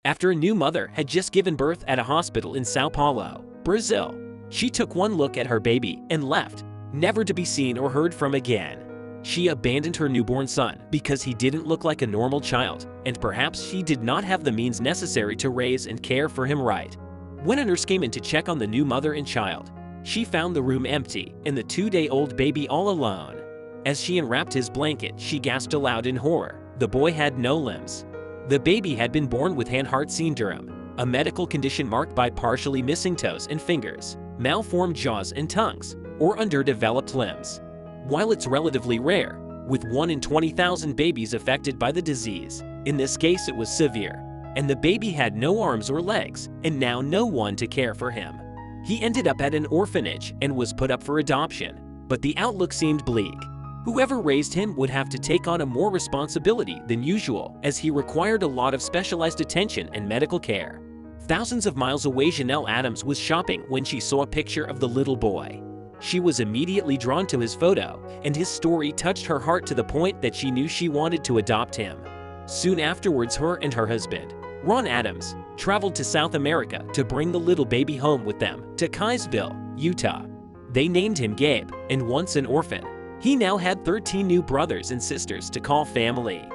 after a new mother had just given birth at a hospital in Sao Paulo, Brazil. She took one look at her baby and left, never to be seen or heard from again. She abandoned her newborn son because he didn't look like a normal child, and perhaps she did not have the means necessary to raise and care for him right. When a nurse came in to check on the new mother and child, she found the room empty and the 2-day-old baby all alone. As she unwrapped his blanket, she gasped aloud in horror. The boy had no limbs. The baby had been born with Hanhart syndrome, a medical condition marked by partially missing toes and fingers, malformed jaws and tongues, or underdeveloped limbs. While it's relatively rare, with 1 in 20,000 babies affected by the disease, in this case it was severe, and the baby had no arms or legs, and now no one to care for him. He ended up at an orphanage and was put up for adoption, but the outlook seemed bleak. Whoever raised him would have to take on more responsibility than usual, as he required a lot of specialized attention and medical care. Thousands of miles away, Janelle Adams was shopping when she saw a picture of the little boy. She was immediately drawn to his photo, and his story touched her heart to the point that she knew she wanted to adopt him. Soon afterwards, her and her husband, Ron Adams, traveled to South America to bring the little baby home with them to Kaysville, Utah. They named him Gabe, and once an orphan, he now had 13 new brothers and sisters to call family.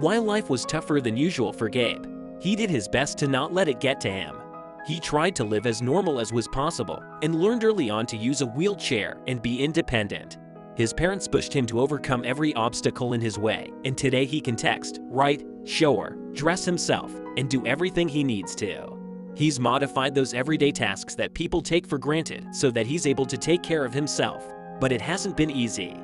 While life was tougher than usual for Gabe, he did his best to not let it get to him. He tried to live as normal as was possible and learned early on to use a wheelchair and be independent. His parents pushed him to overcome every obstacle in his way, and today he can text, write, shower, dress himself, and do everything he needs to. He's modified those everyday tasks that people take for granted so that he's able to take care of himself, but it hasn't been easy.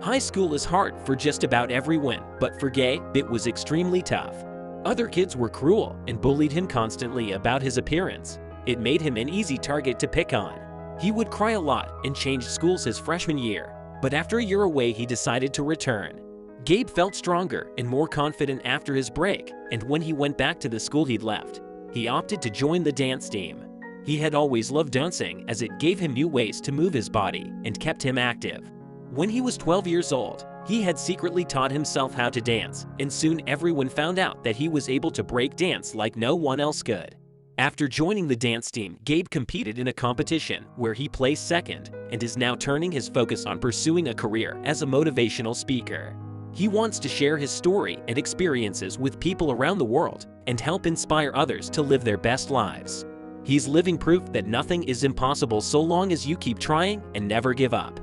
High school is hard for just about everyone, but for Gabe, it was extremely tough. Other kids were cruel and bullied him constantly about his appearance. It made him an easy target to pick on. He would cry a lot and changed schools his freshman year, but after a year away he decided to return. Gabe felt stronger and more confident after his break, and when he went back to the school he'd left, he opted to join the dance team. He had always loved dancing as it gave him new ways to move his body and kept him active. When he was 12 years old, he had secretly taught himself how to dance, and soon everyone found out that he was able to break dance like no one else could. After joining the dance team, Gabe competed in a competition where he placed second and is now turning his focus on pursuing a career as a motivational speaker. He wants to share his story and experiences with people around the world and help inspire others to live their best lives. He's living proof that nothing is impossible so long as you keep trying and never give up.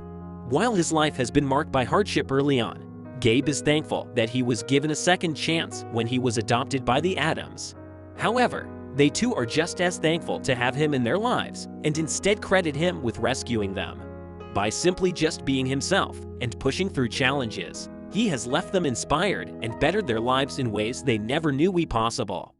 While his life has been marked by hardship early on, Gabe is thankful that he was given a second chance when he was adopted by the Adams. However, they too are just as thankful to have him in their lives and instead credit him with rescuing them. By simply just being himself and pushing through challenges, he has left them inspired and bettered their lives in ways they never knew were possible.